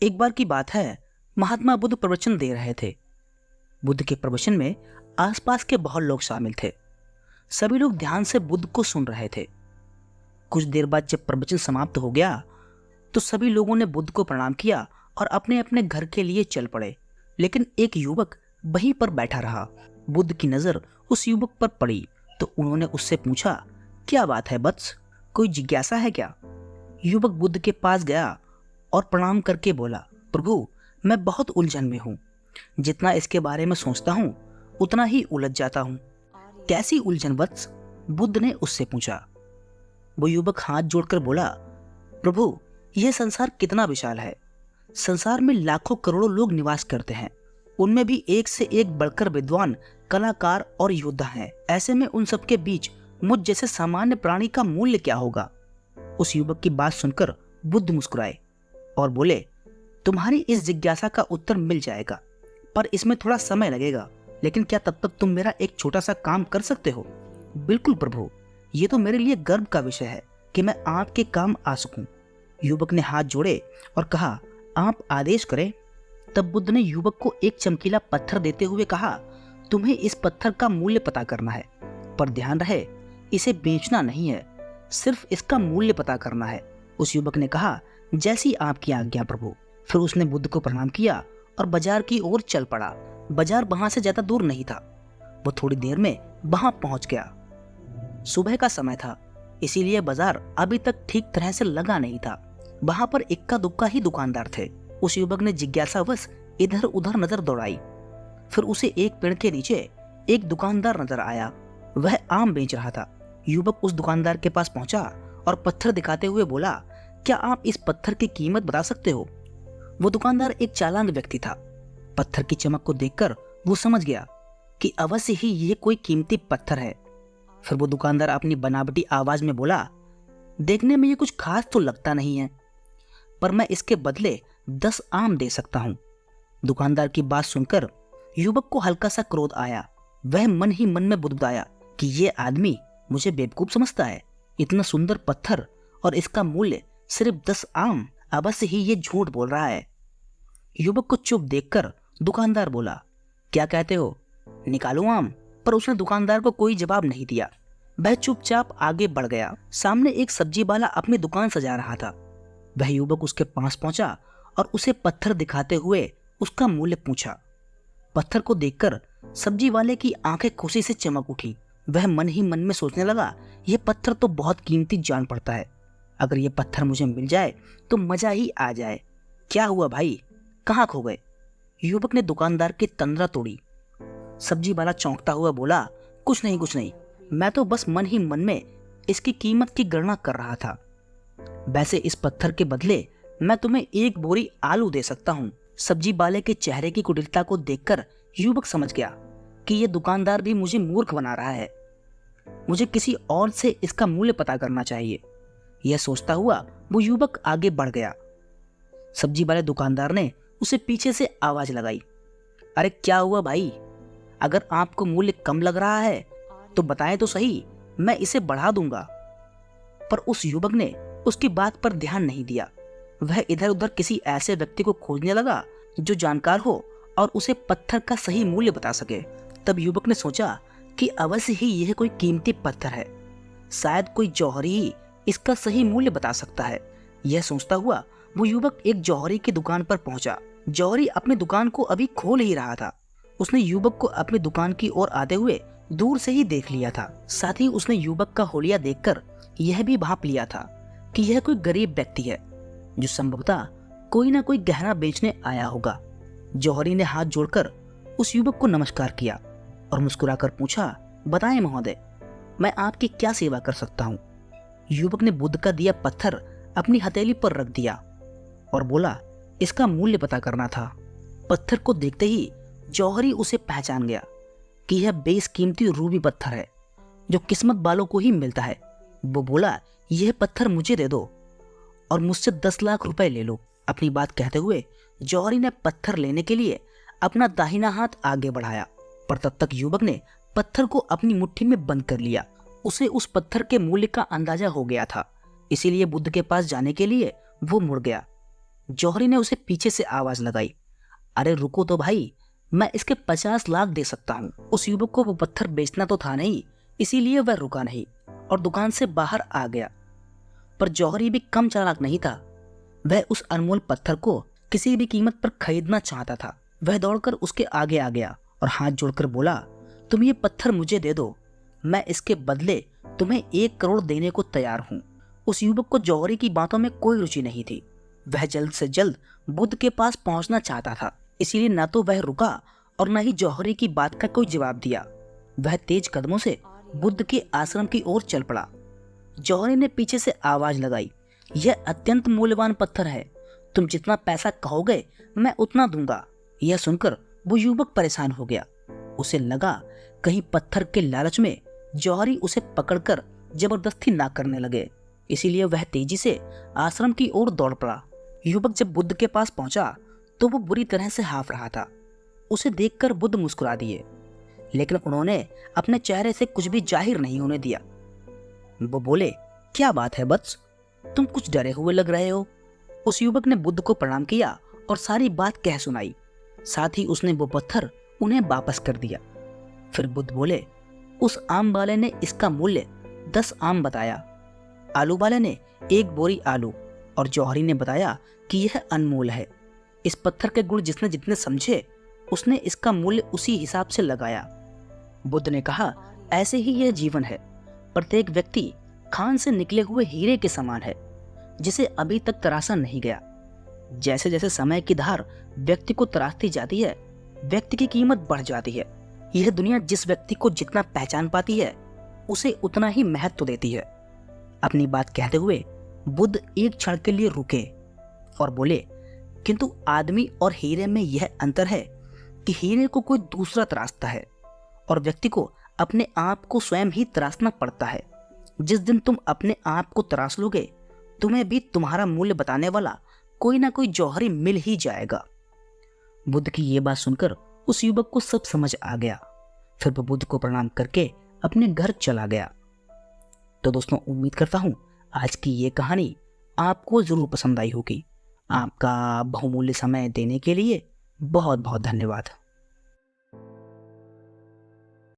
एक बार की बात है, महात्मा बुद्ध प्रवचन दे रहे थे। बुद्ध के प्रवचन में आसपास के बहुत लोग शामिल थे। सभी लोग ध्यान से बुद्ध को सुन रहे थे। कुछ देर बाद जब प्रवचन समाप्त हो गया तो सभी लोगों ने बुद्ध को प्रणाम किया और अपने अपने घर के लिए चल पड़े। लेकिन एक युवक वहीं पर बैठा रहा। बुद्ध की नजर उस युवक पर पड़ी तो उन्होंने उससे पूछा, क्या बात है वत्स, कोई जिज्ञासा है क्या? युवक बुद्ध के पास गया और प्रणाम करके बोला, प्रभु, मैं बहुत उलझन में हूँ। जितना इसके बारे में सोचता हूँ उतना ही उलझ जाता हूँ। कैसी उलझन वत्स? बुद्ध ने उससे पूछा। वो युवक हाथ जोड़कर बोला, प्रभु, यह संसार कितना विशाल है। संसार में लाखों करोड़ों लोग निवास करते हैं। उनमें भी एक से एक बढ़कर विद्वान, कलाकार और योद्धा हैं। ऐसे में उन सबके बीच मुझ जैसे सामान्य प्राणी का मूल्य क्या होगा? उस युवक की बात सुनकर बुद्ध मुस्कुराए और बोले, तुम्हारी इस जिज्ञासा का उत्तर मिल जाएगा, पर इसमें थोड़ा समय लगेगा। लेकिन क्या तब तक तुम मेरा एक छोटा सा काम कर सकते हो? बिल्कुल प्रभु, ये तो मेरे लिए गर्व का विषय है कि मैं आपके काम आ सकूं। युवक ने हाथ जोड़े और कहा, आप आदेश करें। तब बुद्ध ने युवक को एक चमकीला पत्थर देते हुए कहा, तुम्हें इस पत्थर का मूल्य पता करना है, पर ध्यान रहे इसे बेचना नहीं है, सिर्फ इसका मूल्य पता करना है। उस युवक ने कहा, जैसी आपकी आज्ञा प्रभु। फिर उसने बुद्ध को प्रणाम किया और बाजार की ओर चल पड़ा। बाजार वहां से ज्यादा दूर नहीं था। वो थोड़ी देर में वहां पहुंच गया। सुबह का समय था, इसीलिए बाजार अभी तक ठीक तरह से लगा नहीं था। वहां पर इक्का दुक्का ही दुकानदार थे। उस युवक ने जिज्ञासावश इधर उधर नजर दौड़ाई। फिर उसे एक पेड़ के नीचे एक दुकानदार नजर आया। वह आम बेच रहा था। युवक उस दुकानदार के पास पहुंचा और पत्थर दिखाते हुए बोला, क्या आप इस पत्थर की कीमत बता सकते हो? वो दुकानदार एक चालाक व्यक्ति था। पत्थर की चमक को देखकर वो समझ गया कि अवश्य ही ये कोई कीमती पत्थर है। फिर वो दुकानदार अपनी बनावटी आवाज में बोला, देखने में ये कुछ खास तो लगता नहीं है, पर मैं इसके बदले 10 आम दे सकता हूं। दुकानदार की बात सुनकर युवक को हल्का सा क्रोध आया। वह मन ही मन में बुदबुदाया कि ये आदमी मुझे बेवकूफ समझता है। इतना सुंदर पत्थर और इसका मूल्य सिर्फ 10 आम, अवश्य ही ये झूठ बोल रहा है। युवक को चुप देखकर दुकानदार बोला, क्या कहते हो, निकालूं आम? पर उसने दुकानदार को कोई जवाब नहीं दिया। वह चुपचाप आगे बढ़ गया। सामने एक सब्जी वाला अपनी दुकान सजा रहा था। वह युवक उसके पास पहुंचा और उसे पत्थर दिखाते हुए उसका मूल्य पूछा। पत्थर को देखकर सब्जी वाले की आंखें खुशी से चमक उठी। वह मन ही मन में सोचने लगा, यह पत्थर तो बहुत कीमती जान पड़ता है। अगर यह पत्थर मुझे मिल जाए तो मजा ही आ जाए। क्या हुआ भाई, कहाँ खो गए? युवक ने दुकानदार की तंद्रा तोड़ी। सब्जी वाला चौंकता हुआ बोला, कुछ नहीं, मैं तो बस मन ही मन में इसकी कीमत की गणना कर रहा था। वैसे इस पत्थर के बदले मैं तुम्हें 1 बोरी आलू दे सकता हूँ। सब्जी वाले के चेहरे की कुटिलता को देखकर युवक समझ गया कि यह दुकानदार भी मुझे मूर्ख बना रहा है। मुझे किसी और से इसका मूल्य पता करना चाहिए। यह सोचता हुआ वो युवक आगे बढ़ गया। सब्जी वाले दुकानदार ने उसे पीछे से आवाज लगाई, अरे क्या हुआ भाई, अगर आपको मूल्य कम लग रहा है तो बताएं तो सही, मैं इसे बढ़ा दूंगा। पर उस युवक ने उसकी बात पर ध्यान नहीं दिया। वह इधर उधर किसी ऐसे व्यक्ति को खोजने लगा जो जानकार हो और उसे पत्थर का सही मूल्य बता सके। तब युवक ने सोचा कि अवश्य ही यह कोई कीमती पत्थर है, शायद कोई जौहरी ही इसका सही मूल्य बता सकता है। यह सोचता हुआ वो युवक एक जौहरी की दुकान पर पहुंचा। जौहरी अपनी दुकान को अभी खोल ही रहा था। उसने युवक को अपनी दुकान की ओर आते हुए दूर से ही देख लिया था। साथ ही उसने युवक का होलिया देखकर यह भी भांप लिया था कि यह कोई गरीब व्यक्ति है जो संभवतः कोई ना कोई गहना बेचने आया होगा। जौहरी ने हाथ जोड़कर उस युवक को नमस्कार किया और मुस्कुराकर पूछा, बताएं महोदय, मैं आपकी क्या सेवा कर सकता हूँ? युवक ने बुद्ध का दिया पत्थर अपनी हथेली पर रख दिया और बोला, इसका मूल्य पता करना था। पत्थर को देखते ही जौहरी उसे पहचान गया कि यह बेशकीमती रूबी पत्थर है जो किस्मत वालों को ही मिलता है। वो बोला, यह पत्थर मुझे दे दो और मुझसे 10 लाख रुपए ले लो। अपनी बात कहते हुए जौहरी ने पत्थर लेने के लिए अपना दाहिना हाथ आगे बढ़ाया, पर तब तक युवक ने पत्थर को अपनी मुट्ठी में बंद कर लिया। उसे उस पत्थर के मूल्य का अंदाजा हो गया था, इसीलिए बुद्ध के पास जाने के लिए वो मुड़ गया। जौहरी ने उसे पीछे से आवाज लगाई, अरे रुको तो भाई, मैं इसके 50 लाख दे सकता हूँ। उस युवक को वो पत्थर बेचना तो था नहीं, इसीलिए वह रुका नहीं और दुकान से बाहर आ गया। पर जौहरी भी कम चालाक नहीं था। वह उस अनमोल पत्थर को किसी भी कीमत पर खरीदना चाहता था। वह दौड़कर उसके आगे आ गया और हाथ जोड़कर बोला, तुम ये पत्थर मुझे दे दो, मैं इसके बदले तुम्हें 1 करोड़ देने को तैयार हूँ। उस युवक को जौहरी की बातों में कोई रुचि नहीं थी। वह जल्द से जल्द बुद्ध के पास पहुंचना चाहता था, इसीलिए न तो वह रुका और न ही जौहरी की बात का कोई जवाब दिया। वह तेज कदमों से बुद्ध के आश्रम की ओर चल पड़ा। जौहरी ने पीछे से आवाज लगाई, यह अत्यंत मूल्यवान पत्थर है, तुम जितना पैसा कहोगे मैं उतना दूंगा। यह सुनकर वो युवक परेशान हो गया। उसे लगा कहीं पत्थर के लालच में जौहरी उसे पकड़कर जबरदस्ती ना करने लगे, इसीलिए वह तेजी से आश्रम की ओर दौड़ पड़ा। युवक जब बुद्ध के पास पहुंचा तो वो बुरी तरह से हाफ रहा था। उसे देखकर बुद्ध मुस्कुरा दिए, लेकिन उन्होंने अपने चेहरे से कुछ भी जाहिर नहीं होने दिया। वो बोले, क्या बात है वत्स, तुम कुछ डरे हुए लग रहे हो। उस युवक ने बुद्ध को प्रणाम किया और सारी बात कह सुनाई। साथ ही उसने वो पत्थर उन्हें वापस कर दिया। फिर बुद्ध बोले, उस आम वाले ने इसका मूल्य 10 आम बताया, आलू वाले ने 1 बोरी आलू, और जौहरी ने बताया कि यह अनमोल है। इस पत्थर के गुण जिसने जितने समझे उसने इसका मूल्य उसी हिसाब से लगाया। बुद्ध ने कहा, ऐसे ही यह जीवन है। प्रत्येक व्यक्ति खान से निकले हुए हीरे के समान है, जिसे अभी तक तराशा नहीं गया। जैसे जैसे समय की धार व्यक्ति को तराशती जाती है, व्यक्ति की कीमत बढ़ जाती है। यह दुनिया जिस व्यक्ति को जितना पहचान पाती है, उसे उतना ही महत्व देती है। अपनी बात कहते हुए बुद्ध एक क्षण के लिए रुके और बोले, किंतु आदमी और हीरे में यह अंतर है कि हीरे को कोई दूसरा तराशता है और व्यक्ति को अपने आप को स्वयं ही तराशना पड़ता है। जिस दिन तुम अपने आप को तराश लोगे, तुम्हें भी तुम्हारा मूल्य बताने वाला कोई ना कोई जौहरी मिल ही जाएगा। बुद्ध की ये बात सुनकर उस युवक को सब समझ आ गया। फिर वो बुद्ध को प्रणाम करके अपने घर चला गया। तो दोस्तों, उम्मीद करता हूं आज की ये कहानी आपको जरूर पसंद आई होगी। आपका बहुमूल्य समय देने के लिए बहुत बहुत धन्यवाद।